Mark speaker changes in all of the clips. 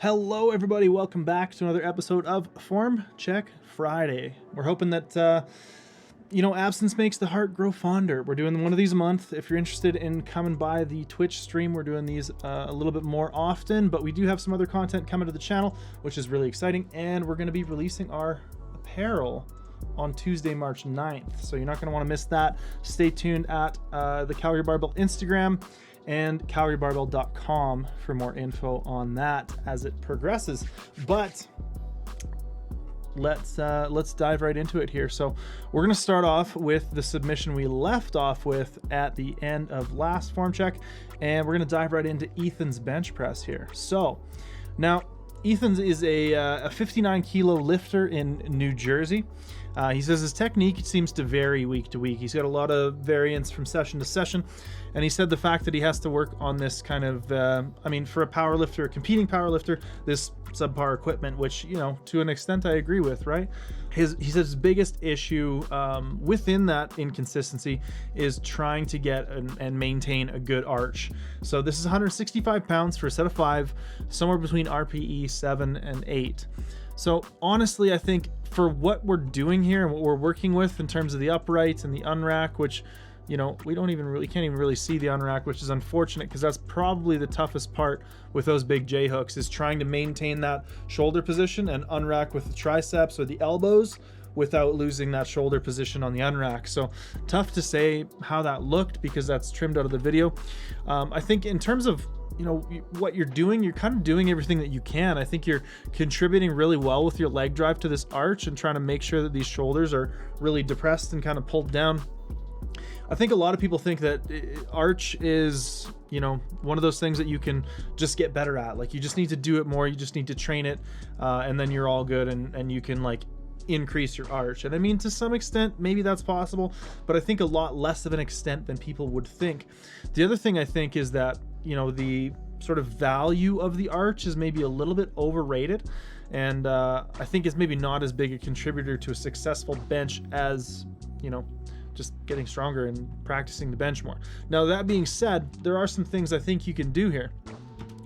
Speaker 1: Hello everybody, welcome back to another episode of Form Check Friday. We're hoping that, absence makes the heart grow fonder. We're doing one of these a month. If you're interested in coming by the Twitch stream, we're doing these a little bit more often, but we do have some other content coming to the channel, which is really exciting, and we're going to be releasing our apparel on Tuesday, March 9th. So you're not going to want to miss that. Stay tuned at the Calgary Barbell Instagram and calgarybarbell.com for more info on that as it progresses. But let's dive right into it here. So we're going to start off with the submission we left off with at the end of last form check, and we're going to dive right into Ethan's bench press here. So now Ethan's is a 59 kilo lifter in New Jersey. He says his technique seems to vary week to week. He's got a lot of variance from session to session. And he said the fact that he has to work on this kind of, for a powerlifter, a competing powerlifter, this subpar equipment, which, to an extent I agree with, right? He says his biggest issue within that inconsistency is trying to get and maintain a good arch. So this is 165 pounds for a set of 5, somewhere between RPE 7 and 8. So honestly, I think for what we're doing here and what we're working with in terms of the uprights and the unrack, which, we can't even really see the unrack, which is unfortunate because that's probably the toughest part with those big J hooks, is trying to maintain that shoulder position and unrack with the triceps or the elbows without losing that shoulder position on the unrack. So tough to say how that looked because that's trimmed out of the video. I think in terms of what you're doing, you're kind of doing everything that you can. I think you're contributing really well with your leg drive to this arch and trying to make sure that these shoulders are really depressed and kind of pulled down. I think a lot of people think that arch is, one of those things that you can just get better at. Like, you just need to do it more. You just need to train it, and then you're all good, and you can increase your arch. And I mean, to some extent, maybe that's possible, but I think a lot less of an extent than people would think. The other thing I think is that, the sort of value of the arch is maybe a little bit overrated. And I think it's maybe not as big a contributor to a successful bench as, just getting stronger and practicing the bench more. Now, that being said, there are some things I think you can do here.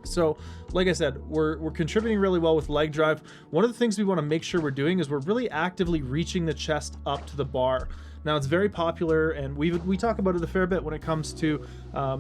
Speaker 1: So, like I said, we're contributing really well with leg drive. One of the things we want to make sure we're doing is we're really actively reaching the chest up to the bar. Now, it's very popular, and we talk about it a fair bit when it comes to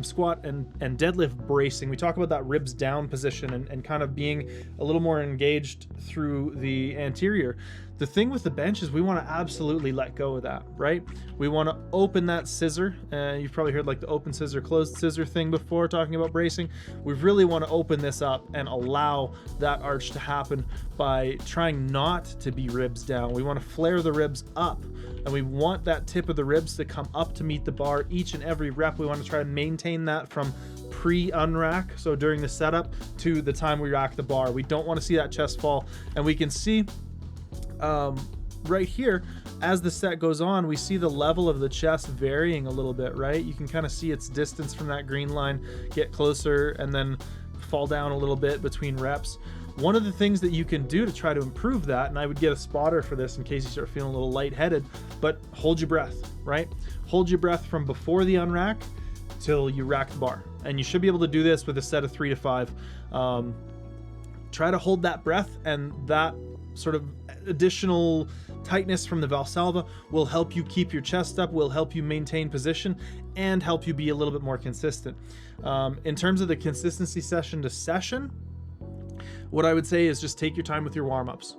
Speaker 1: squat and deadlift bracing. We talk about that ribs down position and kind of being a little more engaged through the anterior. The thing with the bench is we want to absolutely let go of that, right? We want to open that scissor. You've probably heard the open scissor, closed scissor thing before talking about bracing. We really want to open this up and allow that arch to happen by trying not to be ribs down. We want to flare the ribs up, and we want that tip of the ribs to come up to meet the bar each and every rep. We want to try to maintain that from pre-unrack, so during the setup, to the time we rack the bar. We don't want to see that chest fall, and we can see right here, as the set goes on, we see the level of the chest varying a little bit, right? You can kind of see its distance from that green line get closer and then fall down a little bit between reps. One of the things that you can do to try to improve that, and I would get a spotter for this in case you start feeling a little lightheaded, but hold your breath, right? Hold your breath from before the unrack till you rack the bar. And you should be able to do this with a set of 3 to 5. Try to hold that breath, and that sort of additional tightness from the Valsalva will help you keep your chest up, will help you maintain position, and help you be a little bit more consistent. In terms of the consistency session to session, what I would say is just take your time with your warm-ups.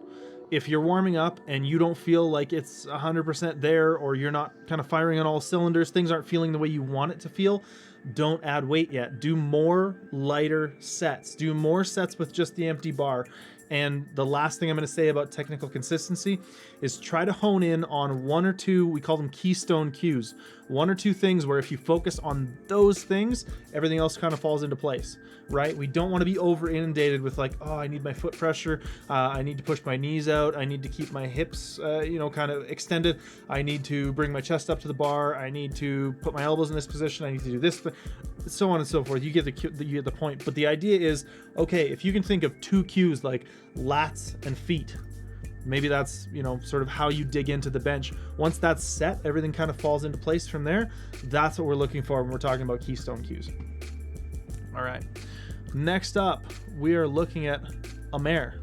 Speaker 1: If you're warming up and you don't feel like it's 100% there, or you're not kind of firing on all cylinders, things aren't feeling the way you want it to feel, don't add weight yet. Do more lighter sets. Do more sets with just the empty bar. And the last thing I'm going to say about technical consistency is try to hone in on 1 or 2, we call them keystone cues. 1 or 2 things where if you focus on those things, everything else kind of falls into place, right? We don't want to be over inundated with I need my foot pressure. I need to push my knees out. I need to keep my hips, kind of extended. I need to bring my chest up to the bar. I need to put my elbows in this position. I need to do this, so on and so forth. You get the point. But the idea is, okay, if you can think of 2 cues like lats and feet, maybe that's, sort of how you dig into the bench. Once that's set, everything kind of falls into place from there. That's what we're looking for when we're talking about keystone cues. All right. Next up, we are looking at Ahmer.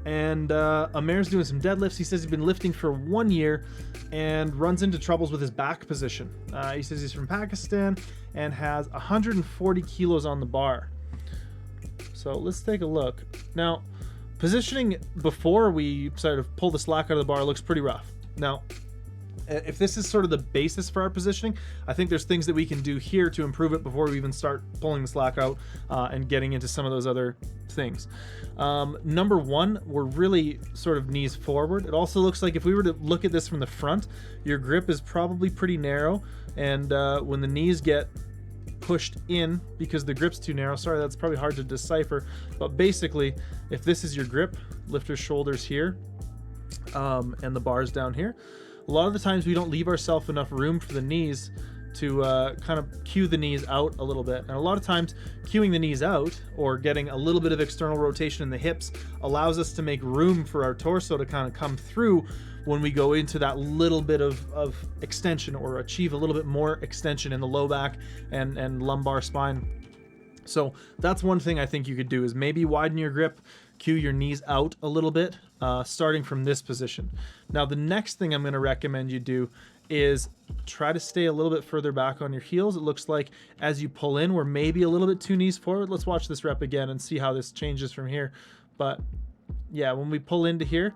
Speaker 1: And Ahmer's doing some deadlifts. He says he's been lifting for 1 year and runs into troubles with his back position. He says he's from Pakistan and has 140 kilos on the bar. So let's take a look. Now, positioning before we sort of pull the slack out of the bar looks pretty rough. Now, if this is sort of the basis for our positioning, I think there's things that we can do here to improve it before we even start pulling the slack out and getting into some of those other things. Number one, we're really sort of knees forward. It also looks like if we were to look at this from the front, your grip is probably pretty narrow, and when the knees get pushed in because the grip's too narrow, sorry, that's probably hard to decipher, but basically if this is your grip, lift your shoulders here and the bar's down here. A lot of the times we don't leave ourselves enough room for the knees to kind of cue the knees out a little bit. And a lot of times cueing the knees out or getting a little bit of external rotation in the hips allows us to make room for our torso to kind of come through when we go into that little bit of extension or achieve a little bit more extension in the low back and lumbar spine. So that's one thing I think you could do is maybe widen your grip, cue your knees out a little bit, starting from this position. Now, the next thing I'm going to recommend you do is try to stay a little bit further back on your heels. It looks like as you pull in, we're maybe a little bit too knees forward. Let's watch this rep again and see how this changes from here. But yeah, when we pull into here,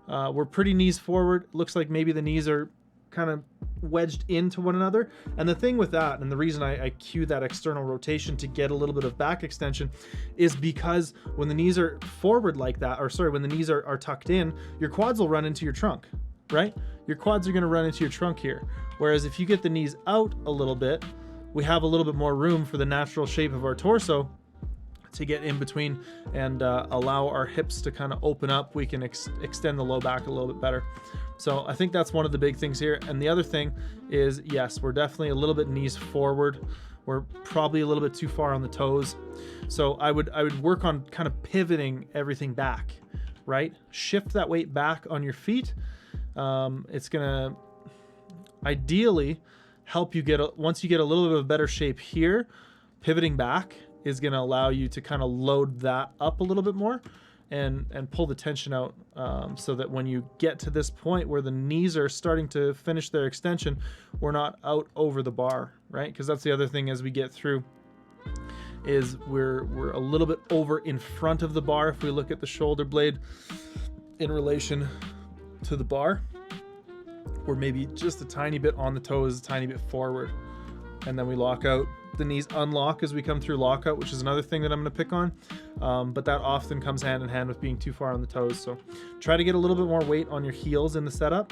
Speaker 1: we're pretty knees forward. Looks like maybe the knees are kind of wedged into one another. And the thing with that, and the reason I cue that external rotation to get a little bit of back extension, is because when the knees are forward like that, or sorry, when the knees are tucked in, your quads will run into your trunk, right? Your quads are going to run into your trunk here. Whereas if you get the knees out a little bit, we have a little bit more room for the natural shape of our torso to get in between and allow our hips to kind of open up. We can extend the low back a little bit better. So I think that's one of the big things here. And the other thing is, yes, we're definitely a little bit knees forward. We're probably a little bit too far on the toes. So I would work on kind of pivoting everything back, right? Shift that weight back on your feet. It's gonna ideally help you get, once you get a little bit of a better shape here, pivoting back is gonna allow you to kind of load that up a little bit more and pull the tension out, so that when you get to this point where the knees are starting to finish their extension, we're not out over the bar, right? Because that's the other thing as we get through, is we're a little bit over in front of the bar. If we look at the shoulder blade in relation to the bar, we're maybe just a tiny bit on the toes, a tiny bit forward, and then we lock out. The knees unlock as we come through lockout, which is another thing that I'm going to pick on, but that often comes hand in hand with being too far on the toes. So try to get a little bit more weight on your heels in the setup.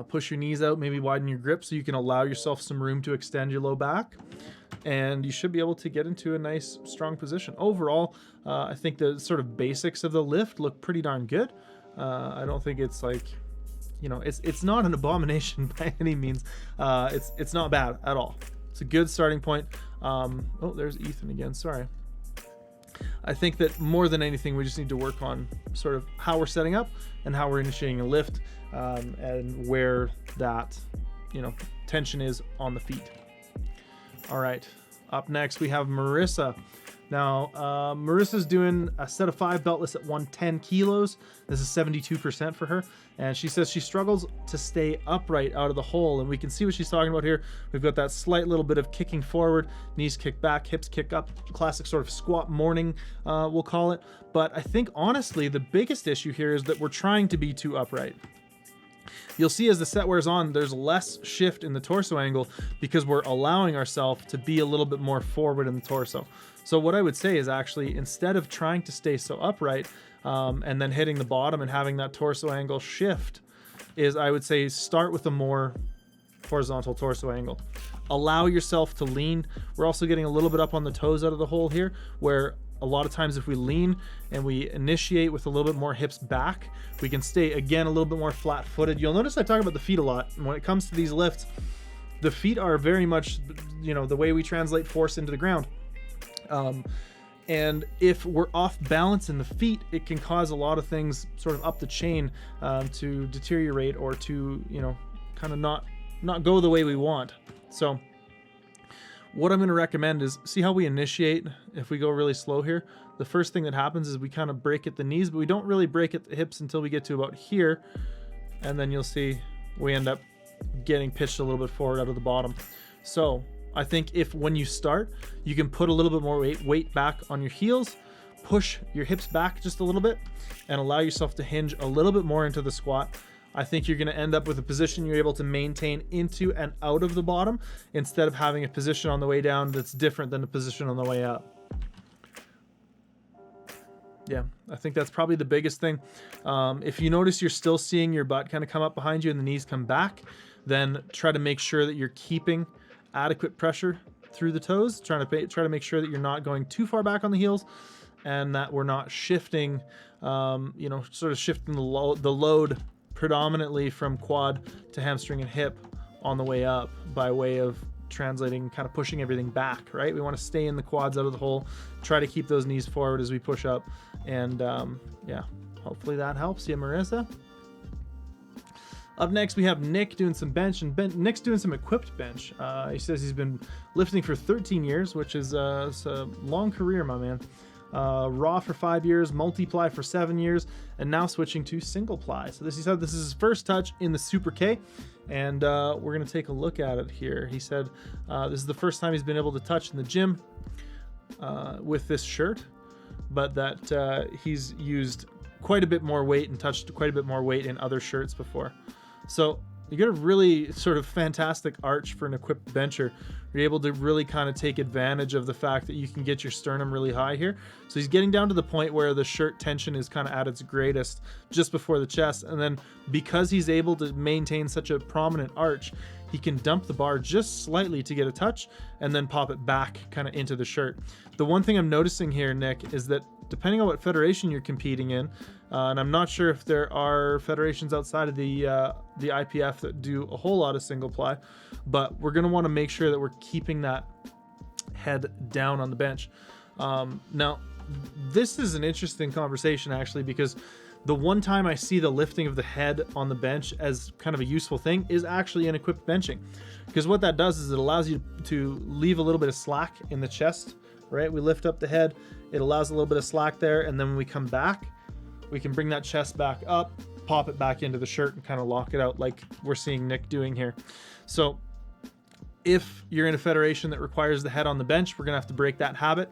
Speaker 1: Push your knees out, maybe widen your grip so you can allow yourself some room to extend your low back, and you should be able to get into a nice strong position. Overall, I think the sort of basics of the lift look pretty darn good. I don't think it's like, you know, it's not an abomination by any means. It's not bad at all. It's a good starting point. Oh, there's Ethan again, sorry. I think that more than anything, we just need to work on sort of how we're setting up and how we're initiating a lift, and where that, you know, tension is on the feet. All right, up next we have Marisa. Now, Marissa's doing a set of 5 beltless at 110 kilos. This is 72% for her. And she says she struggles to stay upright out of the hole. And we can see what she's talking about here. We've got that slight little bit of kicking forward, knees kick back, hips kick up, classic sort of squat morning, we'll call it. But I think, honestly, the biggest issue here is that we're trying to be too upright. You'll see as the set wears on, there's less shift in the torso angle because we're allowing ourselves to be a little bit more forward in the torso. So what I would say is actually, instead of trying to stay so upright and then hitting the bottom and having that torso angle shift, is I would say start with a more horizontal torso angle. Allow yourself to lean. We're also getting a little bit up on the toes out of the hole here, where a lot of times if we lean and we initiate with a little bit more hips back, we can stay, again, a little bit more flat-footed. You'll notice I talk about the feet a lot. And when it comes to these lifts, the feet are very much, you know, the way we translate force into the ground. And if we're off balance in the feet, it can cause a lot of things sort of up the chain to deteriorate or to, you know, kind of not go the way we want. So what I'm going to recommend is, see how we initiate if we go really slow here? The first thing that happens is we kind of break at the knees, but we don't really break at the hips until we get to about here. And then you'll see we end up getting pitched a little bit forward out of the bottom. So I think if when you start, you can put a little bit more weight back on your heels, push your hips back just a little bit, and allow yourself to hinge a little bit more into the squat, I think you're going to end up with a position you're able to maintain into and out of the bottom, instead of having a position on the way down that's different than the position on the way up. Yeah, I think that's probably the biggest thing. If you notice you're still seeing your butt kind of come up behind you and the knees come back, then try to make sure that you're keeping adequate pressure through the toes, try to make sure that you're not going too far back on the heels, and that we're not shifting, you know, sort of shifting the load predominantly from quad to hamstring and hip on the way up by way of translating, kind of pushing everything back, right? We want to stay in the quads out of the hole, try to keep those knees forward as we push up, and yeah, hopefully that helps you, Marisa. Up next, we have Nik doing some bench, and Nik's doing some equipped bench. He says he's been lifting for 13 years, which is it's a long career, my man. Raw for 5 years, multiply for 7 years, and now switching to single ply. So this, he said this is his first touch in the Super K, and we're going to take a look at it here. He said this is the first time he's been able to touch in the gym with this shirt, but that he's used quite a bit more weight and touched quite a bit more weight in other shirts before. So you get a really sort of fantastic arch for an equipped bencher. You're able to really kind of take advantage of the fact that you can get your sternum really high here. So he's getting down to the point where the shirt tension is kind of at its greatest just before the chest. And then because he's able to maintain such a prominent arch, he can dump the bar just slightly to get a touch and then pop it back kind of into the shirt. The one thing I'm noticing here, Nik, is that depending on what federation you're competing in, and I'm not sure if there are federations outside of the IPF that do a whole lot of single ply, but we're going to want to make sure that we're keeping that head down on the bench. Now, this is an interesting conversation actually, because the one time I see the lifting of the head on the bench as kind of a useful thing is actually in equipped benching, because what that does is it allows you to leave a little bit of slack in the chest, right? We lift up the head, it allows a little bit of slack there, and then when we come back, we can bring that chest back up, pop it back into the shirt, and kind of lock it out like we're seeing Nik doing here. So if you're in a federation that requires the head on the bench, we're gonna have to break that habit.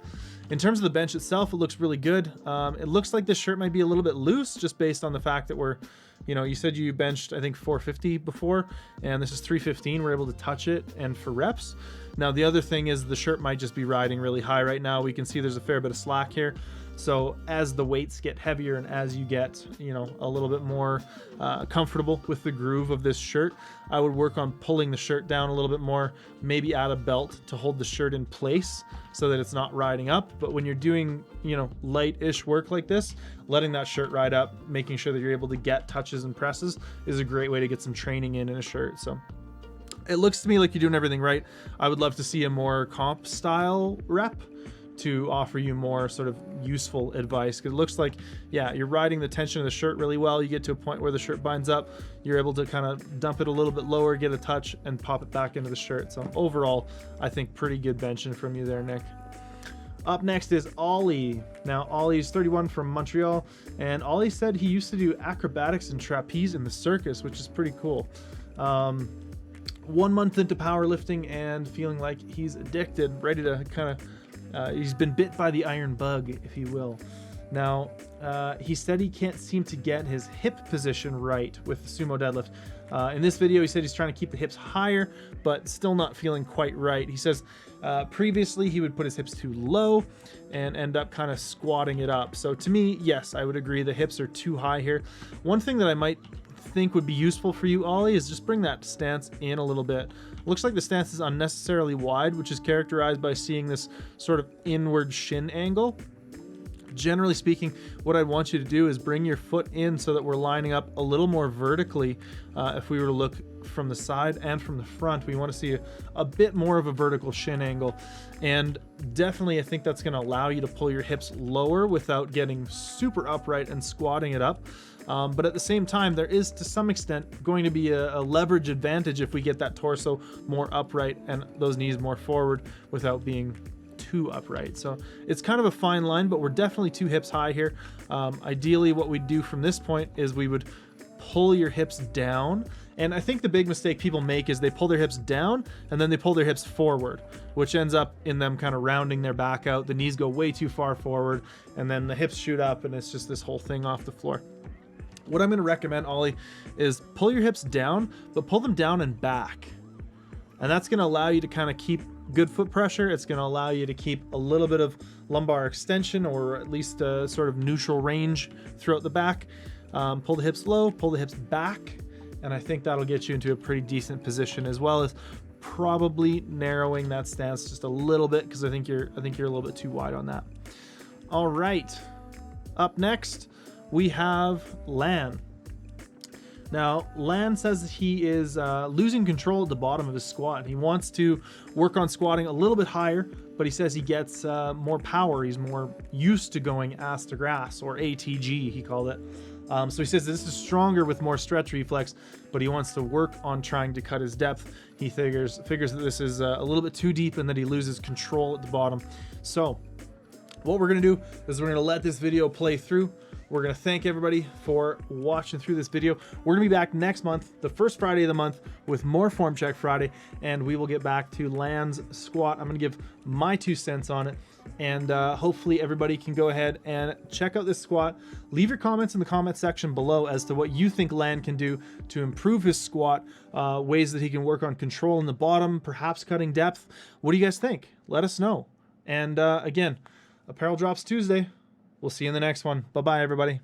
Speaker 1: In terms of the bench itself, it looks really good. It looks like this shirt might be a little bit loose just based on the fact that we're, you know, you said you benched, I think 450 before, and this is 315. We're able to touch it and for reps. Now, the other thing is the shirt might just be riding really high right now. We can see there's a fair bit of slack here. So as the weights get heavier and as you get, you know, a little bit more comfortable with the groove of this shirt, I would work on pulling the shirt down a little bit more, maybe add a belt to hold the shirt in place so that it's not riding up. But when you're doing, you know, light-ish work like this, letting that shirt ride up, making sure that you're able to get touches and presses is a great way to get some training in a shirt. So it looks to me like you're doing everything right. I would love to see a more comp style rep to offer you more sort of useful advice, because it looks like, yeah, you're riding the tension of the shirt really well. You get to a point where the shirt binds up, you're able to kind of dump it a little bit lower, get a touch, and pop it back into the shirt. So overall, I think pretty good benching from you there, Nik. Up next is Oli. Now, Oli's 31 from Montreal, and Oli said he used to do acrobatics and trapeze in the circus, which is pretty cool. 1 month into powerlifting and feeling like he's addicted, ready to kind of he's been bit by the iron bug, if you will. Now, he said he can't seem to get his hip position right with the sumo deadlift. In this video, he said he's trying to keep the hips higher, but still not feeling quite right. He says previously he would put his hips too low and end up kind of squatting it up. So to me, yes, I would agree the hips are too high here. One thing that I might think would be useful for you, Oli, is just bring that stance in a little bit. Looks like the stance is unnecessarily wide, which is characterized by seeing this sort of inward shin angle. Generally speaking, what I want you to do is bring your foot in so that we're lining up a little more vertically if we were to look from the side and from the front. We want to see a bit more of a vertical shin angle. And definitely, I think that's going to allow you to pull your hips lower without getting super upright and squatting it up. But at the same time, there is to some extent going to be a leverage advantage if we get that torso more upright and those knees more forward without being too upright. So it's kind of a fine line, but we're definitely 2 hips high here. Ideally, what we'd do from this point is we would pull your hips down. And I think the big mistake people make is they pull their hips down and then they pull their hips forward, which ends up in them kind of rounding their back out. The knees go way too far forward and then the hips shoot up and it's just this whole thing off the floor. What I'm going to recommend, Ollie, is pull your hips down, but pull them down and back. And that's going to allow you to kind of keep good foot pressure. It's going to allow you to keep a little bit of lumbar extension, or at least a sort of neutral range throughout the back. Pull the hips low, pull the hips back, and I think that'll get you into a pretty decent position, as well as probably narrowing that stance just a little bit, because I think you're a little bit too wide on that. All right, up next we have Lan. Now, Lan says he is losing control at the bottom of his squat. He wants to work on squatting a little bit higher, but he says he gets more power. He's more used to going ass to grass, or ATG, he called it. So he says this is stronger with more stretch reflex, but he wants to work on trying to cut his depth. He figures that this is a little bit too deep and that he loses control at the bottom. So what we're gonna do is we're gonna let this video play through. We're going to thank everybody for watching through this video. We're going to be back next month, the first Friday of the month, with more Form Check Friday, and we will get back to Lan's squat. I'm going to give my 2 cents on it, and hopefully everybody can go ahead and check out this squat. Leave your comments in the comment section below as to what you think Lan can do to improve his squat, ways that he can work on control in the bottom, perhaps cutting depth. What do you guys think? Let us know. And again, Apparel drops Tuesday. We'll see you in the next one. Bye-bye, everybody.